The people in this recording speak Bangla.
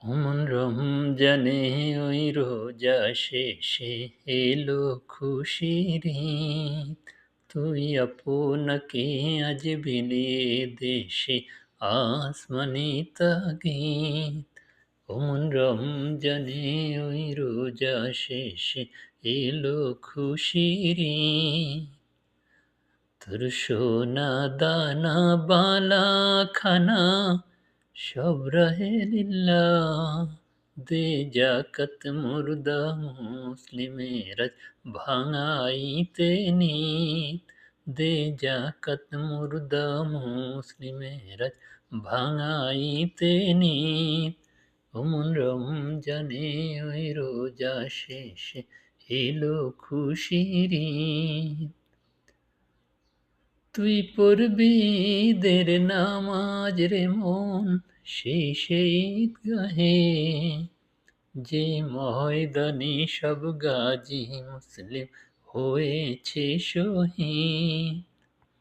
অমন রমজানে ওই রোজা শেষে এলো খুশির ঈদ। তুই আপনাকে আজ বিলিয়ে দেশে আসমানি তাগিদ। অমন রমজানে ওই রোজা শেষে এলো খুশির ঈদ। তোর সোনা দানা বালা খানা সব রহে লিল্লাহ। দে জাকাত মুর্দা মুসলিমের আজ ভাঙাইতে নিত। দে জাকাত মুর্দা মুসলিমের আজ ভাঙাইতে নিত। অমন রমজানে ওই রোজা শেষে এলো খুশির ঈদ। তুই পড়বি ঈদের নামাজ রে মন সেই ঈদগাহে, যে ময়দানে সব গাজী মুসলিম হয়েছে শহীদ।